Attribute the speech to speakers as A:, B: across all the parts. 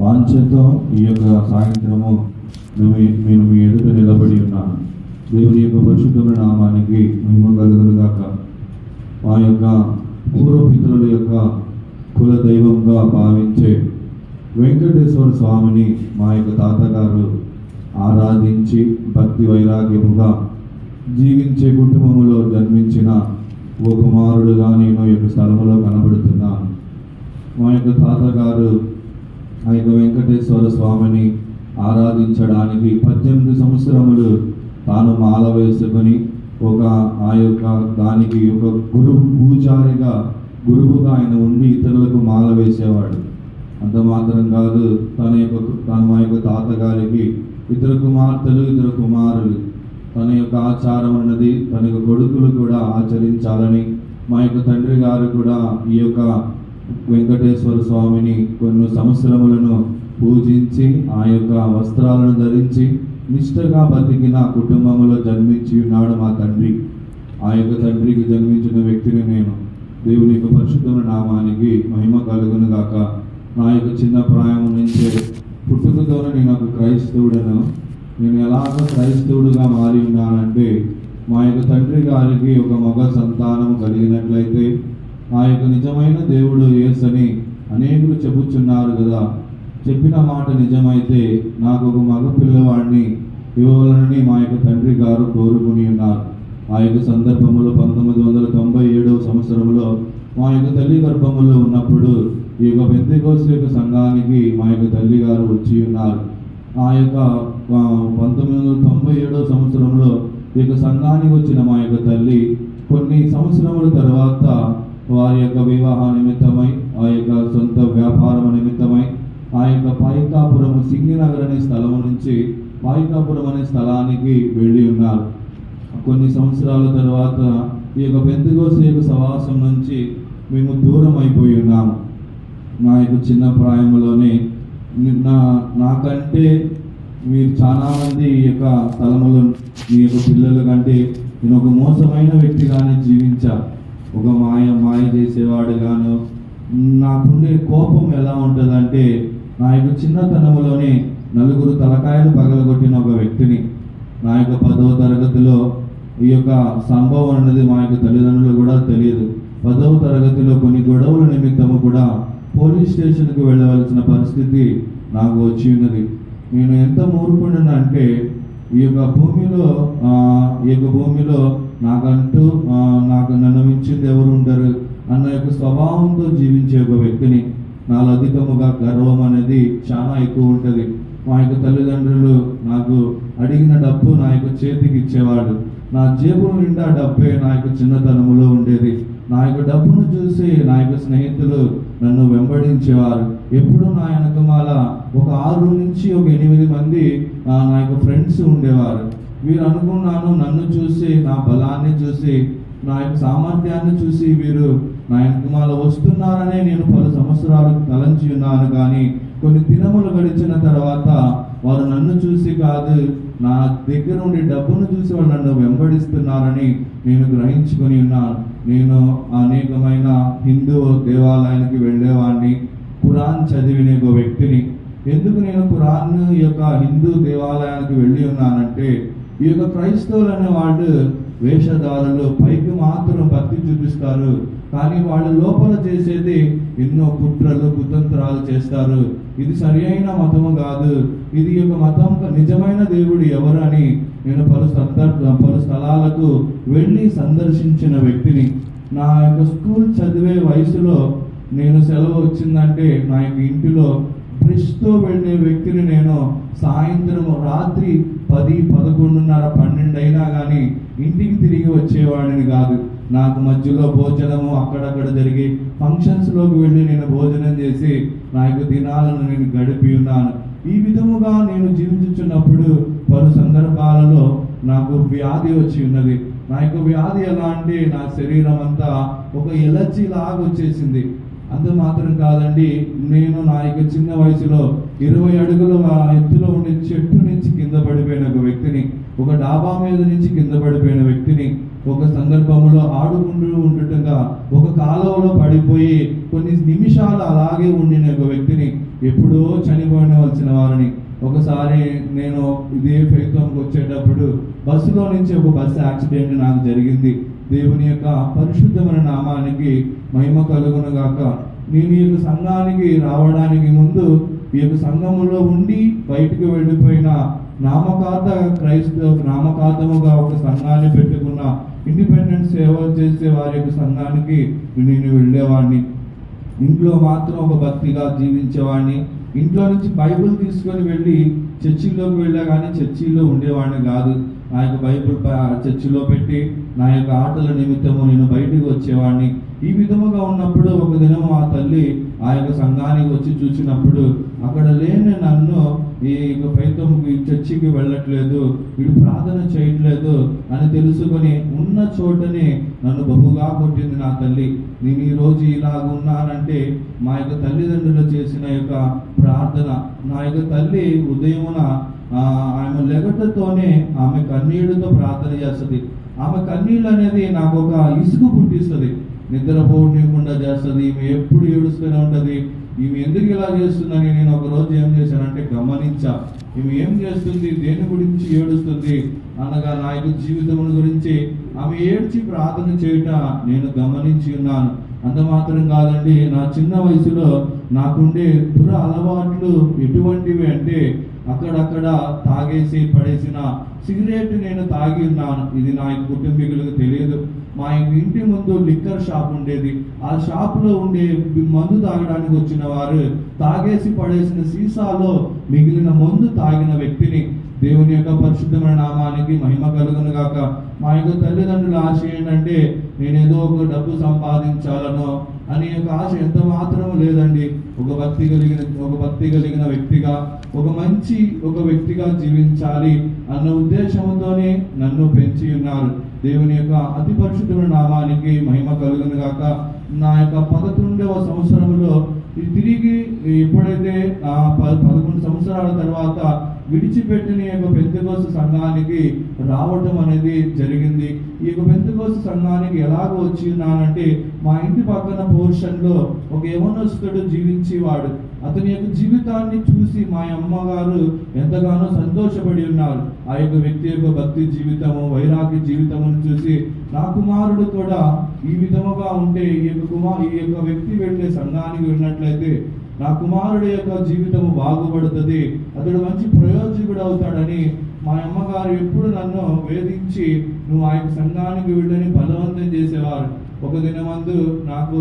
A: వాంఛతో ఈ యొక్క సాయంత్రము నేను మీ ఎదుట నిలబడి ఉన్నాను. దేవుని యొక్క పరిశుద్ధమైన నామానికి మహిమ కలుగునుగాక. మా యొక్క పూర్వపితరుల యొక్క కుల దైవంగా భావించే వెంకటేశ్వర స్వామిని మా యొక్క తాతగారు ఆరాధించి భక్తి వైరాగ్యముగా జీవించే కుటుంబంలో జన్మించిన ఓ కుమారుడుగా నేను ఈ యొక్క స్థలంలో కనబడుతున్నాను. మా యొక్క తాతగారు ఆ యొక్క వెంకటేశ్వర స్వామిని ఆరాధించడానికి 18 సంవత్సరములు తాను మాల వేసుకొని ఆ యొక్క దానికి ఒక పూజారిగా గురువుగా ఆయన ఉండి ఇతరులకు మాల వేసేవాడు. అంత మాత్రం కాదు, మా యొక్క తాతగారికి ఇద్దరు కుమార్తెలు, ఇద్దరు కుమారులు. తన యొక్క ఆచారం అన్నది తన యొక్క కొడుకులు కూడా ఆచరించాలని మా యొక్క తండ్రి గారు కూడా ఈ యొక్క వెంకటేశ్వర స్వామిని కొన్ని సంవత్సరములను పూజించి ఆ యొక్క వస్త్రాలను ధరించి నిష్ఠగా బతికిన కుటుంబంలో జన్మించి ఉన్నాడు మా తండ్రి. ఆ యొక్క తండ్రికి జన్మించిన వ్యక్తిని నేను. దేవుని యొక్క పరిశుద్ధమైన నామానికి మహిమ కలుగును గాక. నా యొక్క చిన్న ప్రాయం నుంచే పుట్టుకతోనే నేను ఒక క్రైస్తవుడను. నేను ఎలాగ క్రైస్తవుడుగా మారి ఉన్నానంటే, మా యొక్క తండ్రి గారికి ఒక మగ సంతానం కలిగినట్లయితే ఆ యొక్క నిజమైన దేవుడు యేసని అనేకులు చెప్పుచున్నారు కదా. చెప్పిన మాట నిజమైతే నాకు ఒక మగ పిల్లవాడిని ఇవ్వాలని మా యొక్క తండ్రి గారు కోరుకుని ఉన్నారు. ఆ యొక్క సందర్భంలో 1997 సంవత్సరంలో మా యొక్క తల్లి గర్భములో ఉన్నప్పుడు ఈ యొక్క పెంతెకోస్తు యొక్క సంఘానికి మా యొక్క తల్లి గారు వచ్చి ఉన్నారు. ఆ యొక్క 1997 సంవత్సరంలో ఈ యొక్క సంఘానికి వచ్చిన మా యొక్క తల్లి కొన్ని సంవత్సరముల తర్వాత వారి యొక్క వివాహ నిమిత్తమై, ఆ యొక్క సొంత వ్యాపారం నిమిత్తమై ఆ యొక్క పాయికాపురం సింగినగర్ అనే స్థలం నుంచి పాయికాపురం అనే స్థలానికి వెళ్ళి ఉన్నారు. కొన్ని సంవత్సరాల తర్వాత ఈ యొక్క పెంతెకోస్తు యొక్క సహవాసం నుంచి మేము దూరం అయిపోయి ఉన్నాము. నా యొక్క చిన్న ప్రాయంలోనే నాకంటే మీరు చాలామంది ఈ యొక్క స్థలంలో మీ యొక్క పిల్లల కంటే నేను ఒక మోసమైన వ్యక్తిగానే జీవించా. ఒక మాయ చేసేవాడు గాను. నాకుండే కోపం ఎలా ఉంటుందంటే, నా యొక్క చిన్నతనంలోనే 4 తలకాయలు పగలగొట్టిన ఒక వ్యక్తిని. నా యొక్క 10వ తరగతిలో ఈ యొక్క సంభవం అనేది మా యొక్క తల్లిదండ్రులు కూడా తెలియదు. 10వ తరగతిలో కొన్ని గొడవల నిమిత్తము కూడా పోలీస్ స్టేషన్కి వెళ్ళవలసిన పరిస్థితి నాకు వచ్చి ఉన్నది. నేను ఎంత మూర్ఖుడిని అంటే, ఈ యొక్క భూమిలో నాకంటూ నన్ను మించింది ఎవరు ఉండరు అన్న యొక్క స్వభావంతో జీవించే ఒక వ్యక్తిని. నాలో అధికముగా గర్వం అనేది చాలా ఎక్కువ ఉంటుంది. మా యొక్క తల్లిదండ్రులు నాకు అడిగిన డబ్బు నా యొక్క చేతికి ఇచ్చేవాడు. నా జేబుల నిండా డబ్బే నా యొక్క చిన్నతనములో ఉండేది. నా యొక్క డబ్బును చూసి నా యొక్క స్నేహితులు నన్ను వెంబడించేవారు. ఎప్పుడు నా వెనకమాల ఒక 6 నుంచి ఒక 8 మంది నా యొక్క ఫ్రెండ్స్ ఉండేవారు. వీరు అనుకున్నాను, నన్ను చూసి, నా బలాన్ని చూసి, నా యొక్క సామర్థ్యాన్ని చూసి వీరు నా వెనకమాల వస్తున్నారనే నేను పలు సంవత్సరాలు తలంచి ఉన్నాను. కానీ కొన్ని దినములు గడిచిన తర్వాత వారు నన్ను చూసి కాదు, నా దగ్గర ఉండే డబ్బును చూసి వాళ్ళు నన్ను వెంబడిస్తున్నారని నేను గ్రహించుకొని ఉన్నాను. నేను అనేకమైన హిందూ దేవాలయానికి వెళ్ళేవాడిని, ఖురాన్ చదివిన ఒక వ్యక్తిని. ఎందుకు నేను ఖురాన్ యొక్క హిందూ దేవాలయానికి వెళ్ళి ఉన్నానంటే, ఈ యొక్క క్రైస్తవులు అనే వాళ్ళు వేషధారులు, పైకి మాత్రం భక్తి చూపిస్తారు, కానీ వాళ్ళు లోపల చేసేది ఎన్నో కుట్రలు కుతంత్రాలు చేస్తారు. ఇది సరి అయిన మతము కాదు. ఇది యొక్క మతం నిజమైన దేవుడు ఎవరు అని నేను పలు స్థలాలకు వెళ్ళి సందర్శించిన వ్యక్తిని. నా యొక్క స్కూల్ చదివే వయసులో నేను సెలవు వచ్చిందంటే నా యొక్క ఇంటిలో బ్రష్తో వెళ్ళే వ్యక్తిని నేను. సాయంత్రం రాత్రి 10, 11:30, 12 అయినా కానీ ఇంటికి తిరిగి వచ్చేవాడిని కాదు. నాకు మధ్యలో భోజనము అక్కడక్కడ జరిగి ఫంక్షన్స్లోకి వెళ్ళి నేను భోజనం చేసి నా యొక్క దినాలను నేను గడిపి ఉన్నాను. ఈ విధముగా నేను జీవించుచున్నప్పుడు పలు సందర్భాలలో నాకు వ్యాధి వచ్చి ఉన్నది. నా యొక్క వ్యాధి ఎలా అంటే, నా శరీరం అంతా ఒక ఎలర్జీ లాగా వచ్చేసింది. అంత మాత్రం కాదండి, నేను నా యొక్క చిన్న వయసులో 20 అడుగుల ఎత్తులో ఉండే చెట్టు నుంచి కింద పడిపోయిన ఒక వ్యక్తిని, ఒక డాబా మీద నుంచి కింద పడిపోయిన వ్యక్తిని, ఒక సందర్భంలో ఆడుకుంటూ ఉండటంగా ఒక కాలువలో పడిపోయి కొన్ని నిమిషాలు అలాగే ఉండిన ఒక వ్యక్తిని, ఎప్పుడో చనిపోయినవలసిన వారిని. ఒకసారి నేను ఇదే ఫైతంకి వచ్చేటప్పుడు బస్సులో నుంచి ఒక బస్సు యాక్సిడెంట్ నాకు జరిగింది. దేవుని యొక్క పరిశుద్ధమైన నామానికి మహిమ కలుగును గాక. నేను ఈ యొక్క సంఘానికి రావడానికి ముందు ఈ యొక్క సంఘములో ఉండి బయటకు వెళ్ళిపోయిన నామకార్థముగా ఒక సంఘాన్ని పెట్టుకున్న ఇండిపెండెంట్ సేవ చేసే వారి యొక్క సంఘానికి నేను వెళ్ళేవాడిని. ఇంట్లో మాత్రం ఒక భక్తిగా జీవించేవాడిని. ఇంట్లో నుంచి బైబిల్ తీసుకొని వెళ్ళి చర్చిలోకి వెళ్ళా కానీ చర్చిలో ఉండేవాడిని కాదు. నా యొక్క బైబిల్ చర్చిలో పెట్టి నా యొక్క ఆటల నిమిత్తము నేను బయటికి వచ్చేవాడిని. ఈ విధముగా ఉన్నప్పుడు ఒక దినం ఆ తల్లి ఆ యొక్క సంఘానికి వచ్చి చూసినప్పుడు అక్కడ లేని నన్ను ఈ ఫైతంకి చర్చికి వెళ్ళట్లేదు, వీడు ప్రార్థన చేయట్లేదు అని తెలుసుకొని ఉన్న చోటనే నన్ను బహుగా కొట్టింది నా తల్లి. నేను ఈరోజు ఇలాగున్నానంటే మా యొక్క తల్లిదండ్రులు చేసిన యొక్క ప్రార్థన. నా యొక్క తల్లి ఉదయమున ఆమె లెగటతోనే ఆమె కన్నీళ్లతో ప్రార్థన చేస్తుంది. ఆమె కన్నీళ్ళు అనేది నాకు ఒక ఇసుగు పుట్టిస్తుంది, నిద్రపోకుండా చేస్తుంది. ఈమె ఎప్పుడు ఏడుస్తూనే ఉంటుంది. ఈమె ఎందుకు ఇలా చేస్తుందని నేను ఒక రోజు ఏం చేశానంటే గమనించా. ఈమె ఏం చేస్తుంది, దేని గురించి ఏడుస్తుంది అనగా నా యొక్క జీవితం గురించి ఆమె ఏడ్చి ప్రార్థన చేయట నేను గమనించి ఉన్నాను. అంత మాత్రం కాదండి, నా చిన్న వయసులో నాకుండే దుర అలవాట్లు ఎటువంటివి అంటే అక్కడక్కడ తాగేసి పడేసిన సిగరెట్ నేను తాగి ఉన్నాను. ఇది నా కుటుంబీకులకు తెలియదు. మా ఇంటి ముందు లిక్కర్ షాప్ ఉండేది. ఆ షాప్లో ఉండే మందు తాగడానికి వచ్చిన వారు తాగేసి పడేసిన సీసాలో మిగిలిన మందు తాగిన వ్యక్తిని. దేవుని యొక్క పరిశుద్ధమైన నామానికి మహిమ కలుగును గాక. మా యొక్క తల్లిదండ్రుల ఆశ ఏంటంటే నేనేదో ఒక డబ్బు సంపాదించాలనో అనే యొక్క ఆశ ఎంత మాత్రం లేదండి. ఒక భక్తి కలిగిన వ్యక్తిగా, ఒక వ్యక్తిగా జీవించాలి అన్న ఉద్దేశంతోనే నన్ను పెంచి ఉన్నారు. దేవుని యొక్క అతి పరిశుద్ధమైన నామానికి మహిమ కలుగును గాక. నా యొక్క 11వ సంవత్సరంలో తిరిగి ఎప్పుడైతే 11 సంవత్సరాల తర్వాత విడిచిపెట్టిన యొక్క పెంతెకోస్తు సంఘానికి రావటం అనేది జరిగింది. ఈ యొక్క పెంతెకోస్తు సంఘానికి ఎలాగో వచ్చి ఉన్నానంటే మా ఇంటి పక్కన పోర్షన్లో ఒక యవనస్తుడు జీవించేవాడు. అతని యొక్క జీవితాన్ని చూసి మా అమ్మగారు ఎంతగానో సంతోషపడి ఉన్నారు. ఆ యొక్క వ్యక్తి యొక్క భక్తి జీవితము, వైరాగ్య జీవితమును చూసి నా కుమారుడు కూడా ఈ విధముగా ఉంటే ఈ యొక్క వ్యక్తి వెళ్ళే సంఘానికి వెళ్ళినట్లయితే నా కుమారుడి యొక్క జీవితము బాగుపడుతుంది, అతడు మంచి ప్రయోజకుడు అవుతాడని మా అమ్మగారు ఎప్పుడు నన్ను వేధించి నువ్వు ఆ యొక్క సంఘానికి వెళ్ళని బలవంతం చేసేవారు. ఒక దినమందు నాకు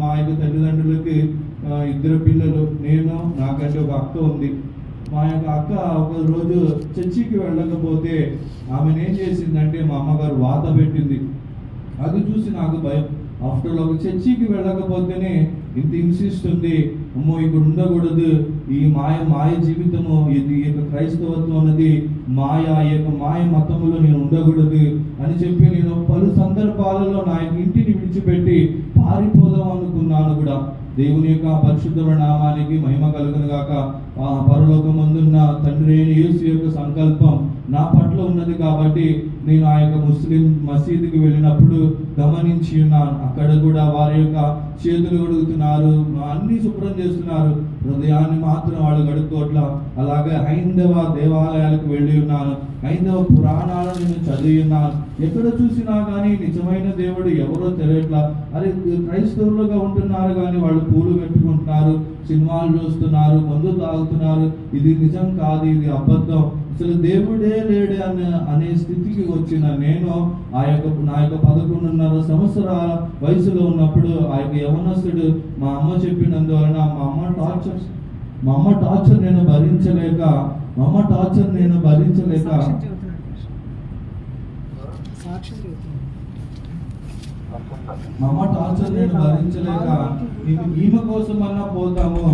A: మా యొక్క తల్లిదండ్రులకి 2 పిల్లలు, నేను, నాకంటే ఒక అక్క ఉంది. మా యొక్క అక్క ఒక రోజు చర్చికి వెళ్ళకపోతే ఆమెను ఏం చేసిందంటే మా అమ్మగారు వాత పెట్టింది. అది చూసి నాకు భయం. ఆఫ్టర్ ఒక చర్చికి వెళ్ళకపోతేనే ఇంత హింసిస్తుంది, అమ్మో ఇక్కడ ఉండకూడదు, ఈ మాయ జీవితము, ఇది యొక్క క్రైస్తవత్వం అన్నది ఈ యొక్క మాయ మతములో నేను ఉండకూడదు అని చెప్పి నేను పలు సందర్భాలలో నా ఇంటిని విడిచిపెట్టి పారిపోదాం అనుకున్నాను కూడా. దేవుని యొక్క పరిశుద్ధమైన నామానికి మహిమ కలుగును గాక. పరలోకమందున్న తండ్రి అయిన యేసు యొక్క సంకల్పం నా పట్ల ఉన్నది కాబట్టి నేను ఆ యొక్క ముస్లిం మసీదుకి వెళ్ళినప్పుడు గమనించి ఉన్నాను. అక్కడ కూడా వారి యొక్క చేతులు కడుగుతున్నారు, అన్ని శుభ్రం చేస్తున్నారు, హృదయాన్ని మాత్రం వాళ్ళు కడుక్కోవట్లా. అలాగే హైందవ దేవాలయాలకు వెళ్ళి ఉన్నాను, హైందవ పురాణాలను నేను చదివి ఉన్నాను. ఎక్కడ చూసినా కానీ నిజమైన దేవుడు ఎవరో తెలియట్లా. అరే క్రైస్తవులుగా ఉంటున్నారు కానీ వాళ్ళు పూలు పెట్టుకుంటున్నారు, సినిమాలు చూస్తున్నారు, మందు తాగుతున్నారు. ఇది నిజం కాదు, ఇది అబద్ధం, అసలు దేవుడే లేడే అనే స్థితికి వచ్చిన నేను నా యొక్క 11.5 సంవత్సరాల వయసులో ఉన్నప్పుడు ఆ యొక్క యవనస్తుడు మా అమ్మ చెప్పినందువలన మా అమ్మ టార్చర్ నేను భరించలేక ఈమె కోసం అన్నా పోతాము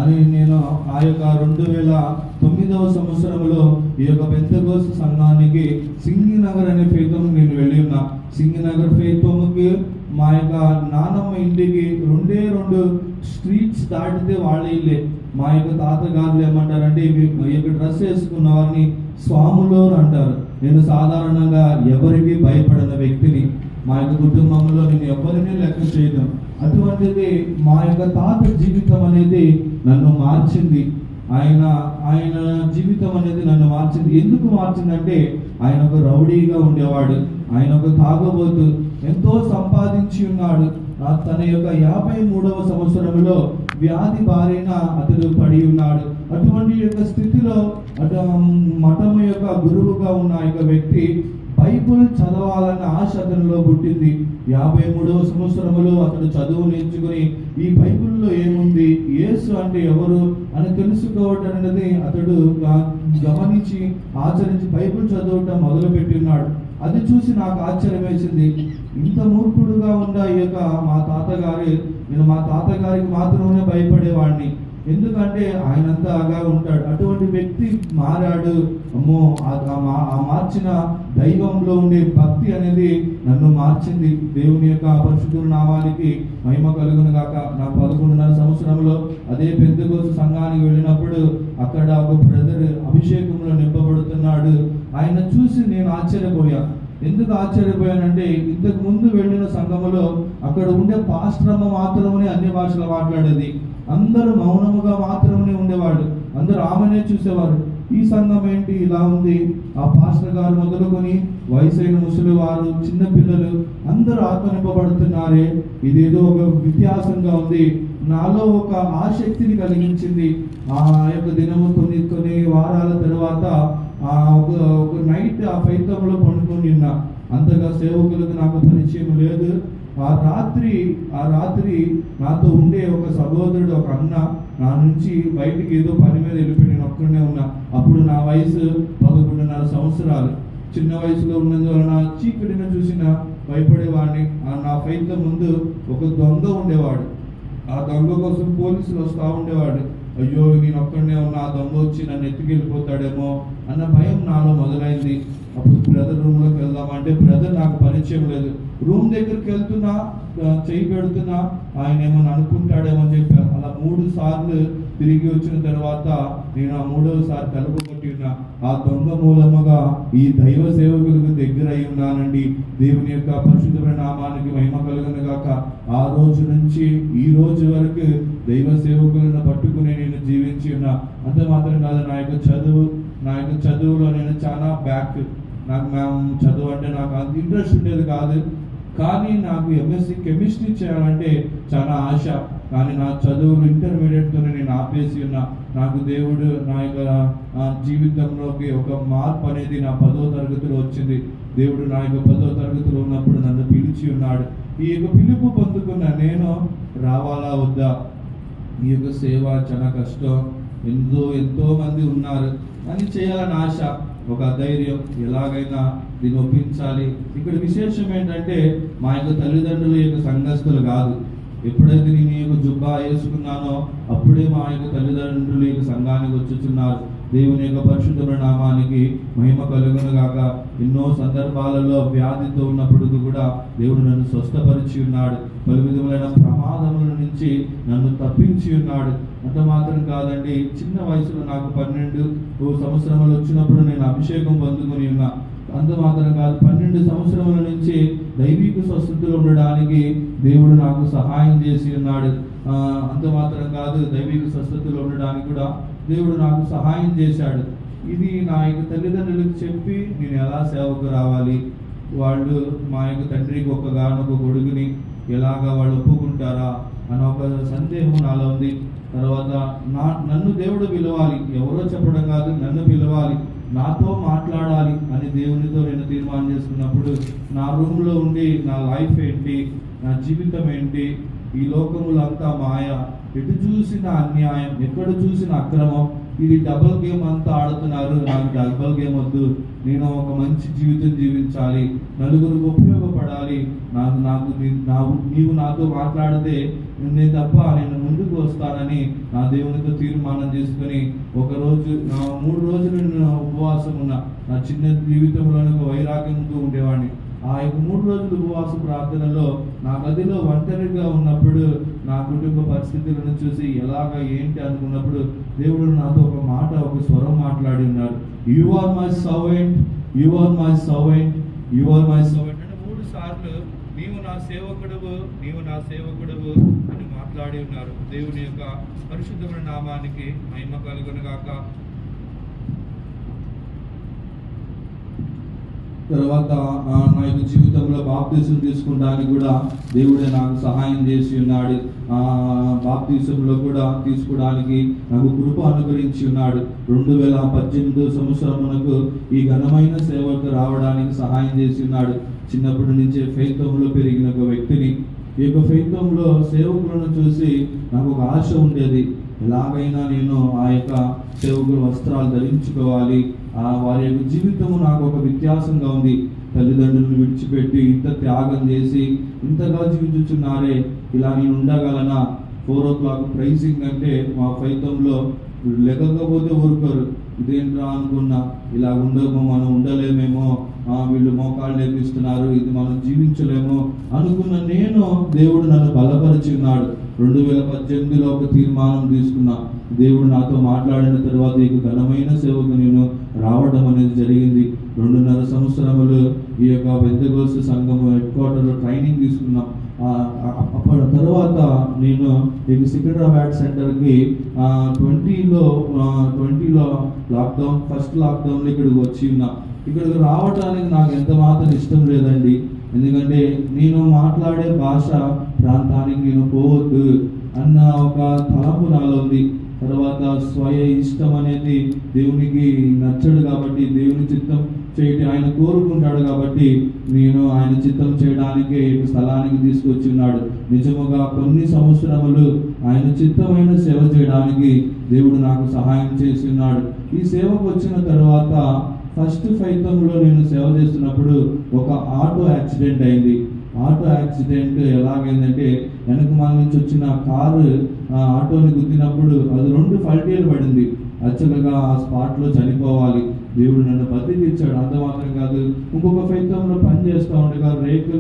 A: అని నేను ఆ యొక్క 2009వ సంవత్సరంలో ఈ యొక్క పెంతెకోస్తు సంఘానికి సింగినగర్ అనే ఫేతం నేను వెళ్ళి ఉన్నా. సింగినగర్ ఫేతంకి మా యొక్క నానమ్మ ఇంటికి 2 స్ట్రీట్స్ దాటితే వాళ్ళ ఇల్లే. మా యొక్క తాతగారులు ఏమంటారంటే ఈ యొక్క డ్రెస్ వేసుకున్న వారిని స్వాములు అంటారు. నేను సాధారణంగా ఎవరికి భయపడిన వ్యక్తిని. మా యొక్క కుటుంబంలో నేను ఎవరిని లెక్క చేయను. అటువంటిది మా యొక్క తాత జీవితం అనేది నన్ను మార్చింది. ఆయన జీవితం అనేది నన్ను మార్చింది. ఎందుకు మార్చిందంటే ఆయన ఒక రౌడీగా ఉండేవాడు, ఆయన ఒక తాగబోతు, ఎంతో సంపాదించి ఉన్నాడు. తన యొక్క 53వ సంవత్సరంలో వ్యాధి బారిన అతడు పడి ఉన్నాడు. అటువంటి యొక్క స్థితిలో మఠము యొక్క గురువుగా ఉన్న యొక్క వ్యక్తి బైబుల్ చదవాలన్న ఆశ అతనిలో పుట్టింది. 53వ సంవత్సరంలో అతడు చదువు నేర్చుకుని ఈ బైబిల్లో ఏముంది, యేసు అంటే ఎవరు అని తెలుసుకోవటం అనేది అతడు గమనించి ఆచరించి బైబిల్ చదవటం మొదలుపెట్టి ఉన్నాడు. అది చూసి నాకు ఆశ్చర్యం వేసింది. ఇంత మూర్ఖుడుగా ఉన్న ఈ యొక్క నేను మా తాతగారికి మాత్రమే భయపడేవాడిని, ఎందుకంటే ఆయనంతగా ఉంటాడు. అటువంటి వ్యక్తి మారాడు. అమ్మో, ఆ మార్చిన దైవంలో ఉండే భక్తి అనేది నన్ను మార్చింది. దేవుని యొక్క పరిశుద్ధ నామానికి మహిమ కలుగును గాక. నా 11.5 సంవత్సరంలో అదే పెంతెకోస్తు సంఘానికి వెళ్ళినప్పుడు అక్కడ ఒక బ్రదర్ అభిషేకంలో నింపబడుతున్నాడు. ఆయన చూసి నేను ఆశ్చర్యపోయా. ఎందుకు ఆశ్చర్యపోయానంటే, ఇంతకు ముందు వెళ్ళిన సంఘములో అక్కడ ఉండే పాస్టరమ్మ మాత్రమే అన్ని భాషలు మాట్లాడేది. అందరూ మౌనముగా మాత్రమే ఉండేవాడు, అందరూ ఆమెనే చూసేవారు. ఈ సంఘం ఏంటి ఇలా ఉంది? ఆ పాస్టర్ గారు మొదలుకొని వయసైన ముసలి వారు, చిన్న పిల్లలు అందరూ ఆత్మ నింపబడుతున్నారే, ఇదేదో ఒక వ్యత్యాసంగా ఉంది. నాలో ఒక ఆసక్తిని కలిగించింది. ఆ యొక్క దినము కొన్ని వారాల తర్వాత ఒక నైట్ ఆ ఫైతంలో పండుకొని ఉన్నా. అంతగా సేవకులకు నాకు పరిచయం లేదు. ఆ రాత్రి నాతో ఉండే ఒక సహోదరుడు, ఒక అన్న నా నుంచి బయటికి ఏదో పని మీద వెళ్ళిపోయి నేను ఒక్కడనే ఉన్నా. అప్పుడు నా వయసు 11.5 సంవత్సరాలు. చిన్న వయసులో ఉన్నందువలన చీకటిని చూసిన భయపడేవాడిని. నా ఫైట్ల ముందు ఒక దొంగ ఉండేవాడు. ఆ దొంగ కోసం పోలీసులు వస్తూ ఉండేవాడు. అయ్యో, నేను ఒక్కడనే ఉన్నా, ఆ దొంగ వచ్చి నన్ను ఎత్తుకెళ్ళిపోతాడేమో అన్న భయం నాలో మొదలైంది. అప్పుడు బ్రదర్ రూమ్లోకి వెళ్దామంటే బ్రదర్ నాకు పరిచయం లేదు. రూమ్ దగ్గరికి వెళ్తున్నా, చేయి పెడుతున్నా, ఆయన ఏమని అనుకుంటాడేమో అని చెప్పి అలా 3 సార్లు తిరిగి వచ్చిన తర్వాత నేను ఆ 3వసారి తలుపు కొట్టి ఉన్నా. ఆ దొంగ మూలముగా ఈ దైవ సేవకులకు దగ్గర అయి ఉన్నానండి. దేవుని యొక్క పరిశుద్ధ నామానికి మహిమ కలుగును గాక. ఆ రోజు నుంచి ఈ రోజు వరకు దైవ సేవకులను పట్టుకుని నేను జీవించి ఉన్నా. అంత మాత్రం కాదు, నా యొక్క చదువులో నేను చాలా బ్యాక్. నాకు చదువు అంటే నాకు అంత ఇంట్రెస్ట్ ఉండేది కాదు. కానీ నాకు ఎంఎస్సి కెమిస్ట్రీ చేయాలంటే చాలా ఆశ. కానీ నా చదువులు ఇంటర్మీడియట్తోనే నేను ఆపేసి ఉన్నా. నాకు దేవుడు నా యొక్క జీవితంలోకి ఒక మార్పు అనేది నా 10వ తరగతిలో వచ్చింది. దేవుడు నా యొక్క 10వ తరగతిలో ఉన్నప్పుడు నన్ను పిలిచి ఉన్నాడు. ఈ యొక్క పిలుపు పొందుకున్న నేను రావాలా వద్దా? ఈ యొక్క సేవ చాలా కష్టం, ఎంతో మంది ఉన్నారు అని చేయాలని ఆశ, ఒక ధైర్యం, ఎలాగైనా దీన్ని ఒప్పించాలి. ఇక్కడ విశేషం ఏంటంటే, మా యొక్క తల్లిదండ్రుల యొక్క సంఘస్థులు కాదు. ఎప్పుడైతే నేను ఈ యొక్క జుబ్బా వేసుకున్నానో అప్పుడే మా యొక్క తల్లిదండ్రులు యొక్క సంఘానికి వచ్చుచున్నారు. దేవుని యొక్క పరిశుద్ధ నామానికి మహిమ కలుగును గాక. ఎన్నో సందర్భాలలో వ్యాధితో ఉన్నప్పుడు కూడా దేవుడు నన్ను స్వస్థపరిచి ఉన్నాడు. పలు విధములైన ప్రమాదముల నుంచి నన్ను తప్పించి ఉన్నాడు. అంత మాత్రం కాదండి, చిన్న వయసులో నాకు 12 సంవత్సరములు వచ్చినప్పుడు నేను అభిషేకం పొందుకొని ఉన్నా. అంత మాత్రం కాదు, 12 సంవత్సరముల నుంచి దైవిక స్వస్థతలో ఉండడానికి దేవుడు నాకు సహాయం చేసి ఉన్నాడు. అంత మాత్రం కాదు, దైవిక స్వస్థతలో ఉండడానికి కూడా దేవుడు నాకు సహాయం చేశాడు. ఇది నా యొక్క తల్లిదండ్రులకు చెప్పి నేను ఎలా సేవకు రావాలి, వాళ్ళు మా యొక్క తండ్రికి ఒకగానొక కొడుకుని ఎలాగా వాళ్ళు ఒప్పుకుంటారా అన్న ఒక సందేహం నాలో ఉంది. తర్వాత నన్ను దేవుడు పిలవాలి, ఎవరో చెప్పడం కాదు, నన్ను పిలవాలి, నాతో మాట్లాడాలి అని దేవునితో నేను తీర్మానం చేసుకున్నప్పుడు నా రూమ్లో ఉండి నా లైఫ్ ఏంటి, నా జీవితం ఏంటి, ఈ లోకములు అంతా మాయ, ఎటు చూసిన అన్యాయం, ఎక్కడ చూసిన అక్రమం, ఇది డబుల్ గేమ్ అంతా ఆడుతున్నారు. నాకు డబుల్ గేమ్ వద్దు, నేను ఒక మంచి జీవితం జీవించాలి, నలుగురికి ఉపయోగపడాలి. నీవు నాతో మాట్లాడితే నేను తప్ప నేను ముందుకు వస్తానని నా దేవునితో తీర్మానం చేసుకుని ఒకరోజు 3 రోజులు నేను ఉపవాసం ఉన్నా. నా చిన్న జీవితంలోనే ఒక వైరాగ్యంతో ఉండేవాడిని. ఆ యొక్క 3 రోజులు ఉపవాస ప్రార్థనలో నా గదిలో ఒంటరిగా ఉన్నప్పుడు నా కుటుంబ పరిస్థితులను చూసి ఎలాగా ఏంటి అనుకున్నప్పుడు దేవుడు నాతో ఒక మాట, ఒక స్వరం మాట్లాడి ఉన్నారు. You are my servant, you are my servant, you are my servant అంటే 3 సార్లు నీవు నా సేవకుడవు, నీవు నా సేవకుడవు అని మాట్లాడి ఉన్నారు. దేవుని యొక్క పరిశుద్ధమైన నామానికి మహిమ కలుగునుగాక. తర్వాత నా యొక్క జీవితంలో బాప్తీసం తీసుకోవడానికి కూడా దేవుడే నాకు సహాయం చేసి ఉన్నాడు. బాప్తీసంలో కూడా తీసుకోవడానికి నాకు కృప అనుగ్రహించి ఉన్నాడు. 2018 సంవత్సరమునకు ఈ ఘనమైన సేవకు రావడానికి సహాయం చేసి ఉన్నాడు. చిన్నప్పటి నుంచే ఫెయిత్వంలో పెరిగిన ఒక వ్యక్తిని, ఈ యొక్క ఫెయిత్వంలో సేవకులను చూసి నాకు ఒక ఆశ ఉండేది. ఎలాగైనా నేను ఆ యొక్క సేవకుల వస్త్రాలు ధరించుకోవాలి. వారి యొక్క జీవితము నాకు ఒక వ్యత్యాసంగా ఉంది. తల్లిదండ్రులను విడిచిపెట్టి ఇంత త్యాగం చేసి ఇంతగా జీవించుచున్నారే, ఇలా నేను ఉండగలనా? 4 o'clock ప్రైజింగ్ అంటే మా ఫైతంలో లెక్కకపోతే ఊరుకోరు. ఇదేంట్రా అనుకున్నా, ఇలా మనం ఉండలేమేమో, వీళ్ళు మోకాళ్ళు నేర్పిస్తున్నారు, ఇది మనం జీవించలేమో అనుకున్న నేను, దేవుడు నన్ను బలపరిచి ఉన్నాడు. 2018లో ఒక తీర్మానం తీసుకున్నా. దేవుడు నాతో మాట్లాడిన తర్వాత ఈ ఘనమైన సేవకు నేను రావడం అనేది జరిగింది. 2.5 సంవత్సరములు ఈ యొక్క పెద్దగోస్తు సంఘం హెడ్ క్వార్టర్లో ట్రైనింగ్ తీసుకున్నాం. అప్పటి తర్వాత నేను ఈ సికింద్రాబాద్ సెంటర్కి 20లో లాక్డౌన్, ఫస్ట్ లాక్డౌన్లో ఇక్కడికి వచ్చి ఉన్నా. ఇక్కడికి రావడానికి నాకు ఎంత మాత్రం ఇష్టం లేదండి. ఎందుకంటే నేను మాట్లాడే భాష ప్రాంతానికి నేను పోవద్దు అన్న ఒక తలపు నాలో ఉంది. తర్వాత స్వయ ఇష్టం అనేది దేవునికి నచ్చడు కాబట్టి, దేవుని చిత్తం చేయటం ఆయన కోరుకుంటాడు కాబట్టి నేను ఆయన చిత్తం చేయడానికి స్థలానికి తీసుకొచ్చి ఉన్నాడు. నిజముగా కొన్ని సంవత్సరములు ఆయన చిత్తమైన సేవ చేయడానికి దేవుడు నాకు సహాయం చేసి ఉన్నాడు. ఈ సేవకు వచ్చిన తర్వాత ఫస్ట్ ఫైతంలో నేను సేవ చేస్తున్నప్పుడు ఒక ఆటో యాక్సిడెంట్ అయింది. ఆటో యాక్సిడెంట్ ఎలాగైందంటే, వెనక మన నుంచి వచ్చిన కారు ఆటోని గుద్దినప్పుడు అది 2 ఫల్టీలు పడింది. యాక్చువల్గా ఆ స్పాట్లో చనిపోవాలి. దేవుడు నన్ను బతికిచ్చాడు. అంత మాత్రం కాదు, ఇంకొక ఫైతంలో పని చేస్తూ ఉండగా రేకులు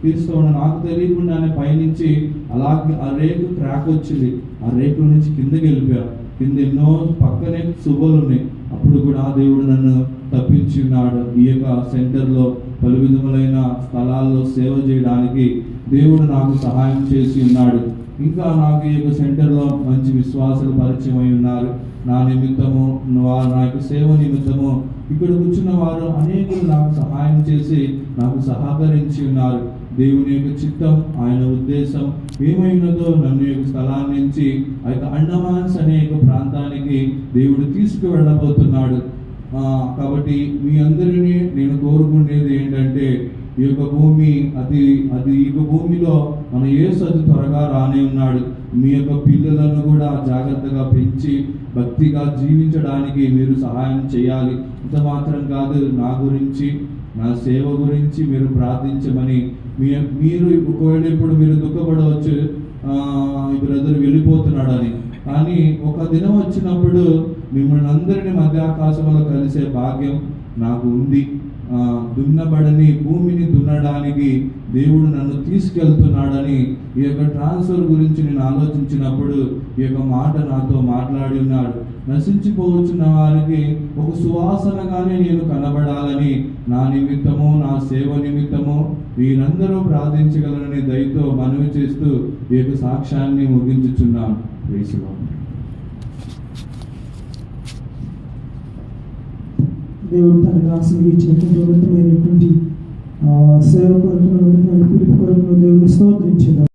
A: తీస్తూ ఉండ, నాకు తెలియకుండానే పైనుంచి అలాగే ఆ రేకు క్రాక్ వచ్చింది. ఆ రేకుల నుంచి కిందకి వెళ్ళిపోయా. కింద ఎన్నో పక్కనే శుభలు ఉన్నాయి. అప్పుడు కూడా దేవుడు నన్ను తప్పించి ఉన్నాడు. ఈ యొక్క సెంటర్లో పలు విధములైన స్థలాల్లో సేవ చేయడానికి దేవుడు నాకు సహాయం చేసి ఉన్నాడు. ఇంకా నాకు ఈ యొక్క సెంటర్లో మంచి విశ్వాసాలు పరిచయం అయి ఉన్నారు. నా నిమిత్తము, నా యొక్క సేవ నిమిత్తము ఇక్కడ కూర్చున్న వారు అనేకులు నాకు సహాయం చేసి నాకు సహకరించి ఉన్నారు. దేవుని యొక్క చిత్తం, ఆయన ఉద్దేశం ఏమైనదో నన్ను యొక్క స్థలాన్ని నుంచి ఆ యొక్క అండమాన్స్ అనే యొక్క ప్రాంతానికి దేవుడు తీసుకువెళ్ళబోతున్నాడు. కాబట్టి మీ అందరినీ నేను కోరుకునేది ఏంటంటే, ఈ యొక్క భూమి ఈ యొక్క భూమిలో మన యేసు అతి త్వరగా రానే ఉన్నాడు. మీ యొక్క పిల్లలను కూడా జాగ్రత్తగా పెంచి భక్తిగా జీవించడానికి మీరు సహాయం చేయాలి. ఇంత మాత్రం కాదు, నా గురించి, నా సేవ గురించి మీరు ప్రార్థించమని. మీరు ఒకవేళ ఇప్పుడు మీరు దుఃఖపడవచ్చు, ఈ బ్రదర్ వెళ్ళిపోతున్నాడని. కానీ ఒక దినం వచ్చినప్పుడు మిమ్మల్ని అందరినీ మధ్యాకాశంలో కలిసే భాగ్యం నాకు ఉంది. దున్నబడని భూమిని దున్నడానికి దేవుడు నన్ను తీసుకెళ్తున్నాడని ఈ యొక్క ట్రాన్స్ఫర్ గురించి నేను ఆలోచించినప్పుడు ఈ యొక్క మాట నాతో మాట్లాడి ఉన్నాడు. నశించిపోవచ్చున్న వారికి ఒక సువాసనగానే నేను కనబడాలని నా నిమిత్తము, నా సేవ నిమిత్తము వీరందరూ ప్రార్థించగలరని దయతో మనవి చేస్తూ ఈ యొక్క సాక్ష్యాన్ని ముగించుచున్నాను. Praise the lord.
B: దేవుడు తనకు ఆశీర్వదించినటువంటి ఉన్నతమైనటువంటి సేవ కొరకు, ఉన్నతమైన పిలుపు కొరకు దేవుని స్తోత్రించుదాం.